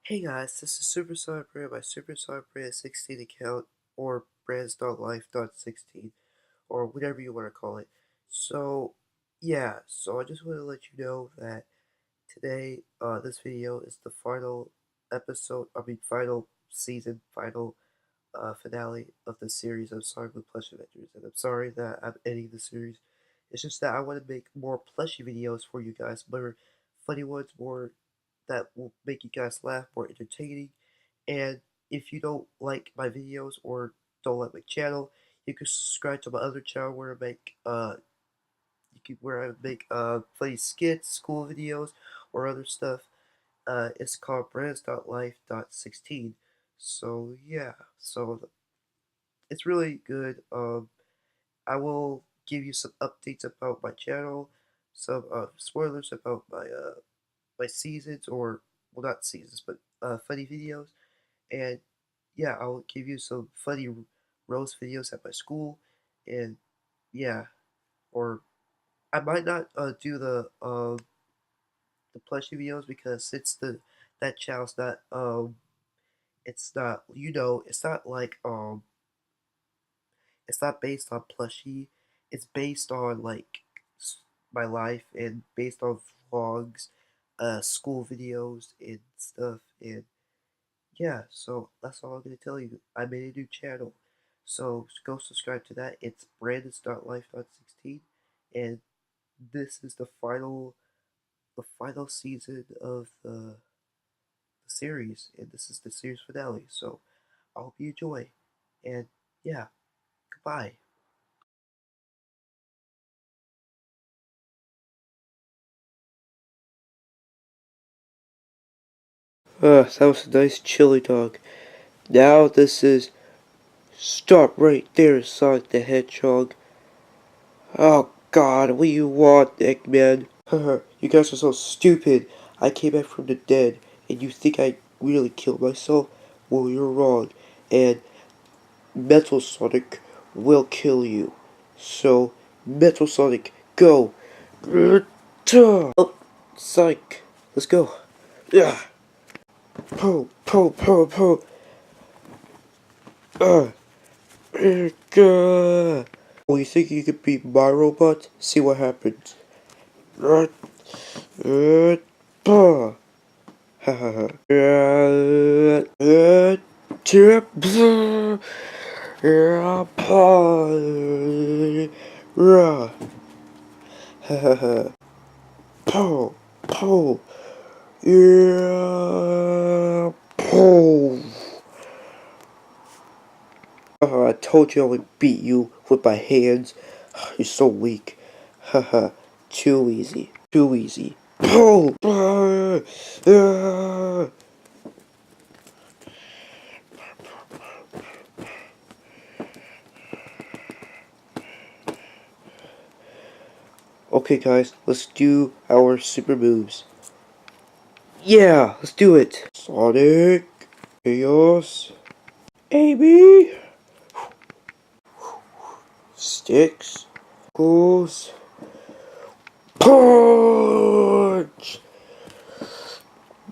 Hey guys, this is Supersonic Brand, my Supersonic Brand 16 account, or brands.life.16, or whatever you want to call it. So, yeah, I just want to let you know that today, this video is the final final season, final finale of the series of Sonic with Plush Adventures, and I'm sorry that I'm ending the series. It's just that I want to make more plushie videos for you guys, more funny ones, more that will make you guys laugh, more entertaining. And if you don't like my videos or don't like my channel, you can subscribe to my other channel where I make funny skits, school videos, or other stuff. It's called brands.life.16. So yeah, it's really good. I will give you some updates about my channel, some spoilers about my seasons, or well, not seasons, but funny videos. And yeah, I'll give you some funny roast videos at my school, and yeah, or I might not do the plushie videos because that channel's not it's not, it's not like it's not based on plushie. It's based on like my life and based on vlogs, school videos and stuff. And yeah, so that's all I'm gonna tell you. I made a new channel, so go subscribe to that. It's brandon.life.16, and this is the final season of the series, and this is the series finale. So I hope you enjoy, and yeah, goodbye. That was a nice chili dog. Now this is stop right there, Sonic the Hedgehog. Oh God, what do you want, Eggman? Haha, you guys are so stupid. I came back from the dead, and you think I really killed myself? Well, you're wrong. And Metal Sonic will kill you. So, Metal Sonic, go! Oh, Sonic, let's go. Yeah. Po, po, po, po. Uh. Oh, you think you could beat my robot? See what happens. Ha ha ha. Ha ha ha. Po, po. Yeah, po. I told you I would beat you with my hands. You're so weak. Haha, too easy. Too easy. Po! Okay guys, let's do our super moves. Yeah, let's do it. Sonic, Chaos, AB, Sticks, Goes, Punch!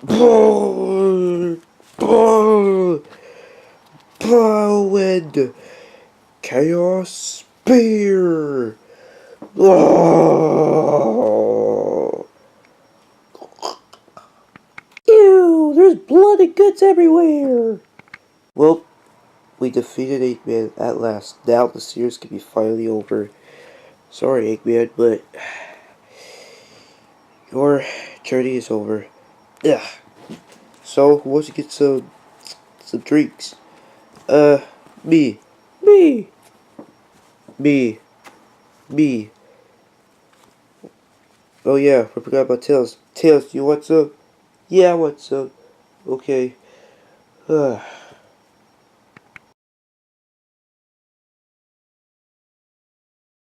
Punch! Punch! Powered Chaos Spear! Oh. Ew, there's blood and guts everywhere! Well, we defeated Eggman at last. Now the series can be finally over. Sorry, Eggman, but your journey is over. Ugh. So, who wants to get some drinks? Me. Me. Me. Me. Oh yeah, I forgot about Tails. Tails, you want some? Yeah, I want some. Okay. Ugh.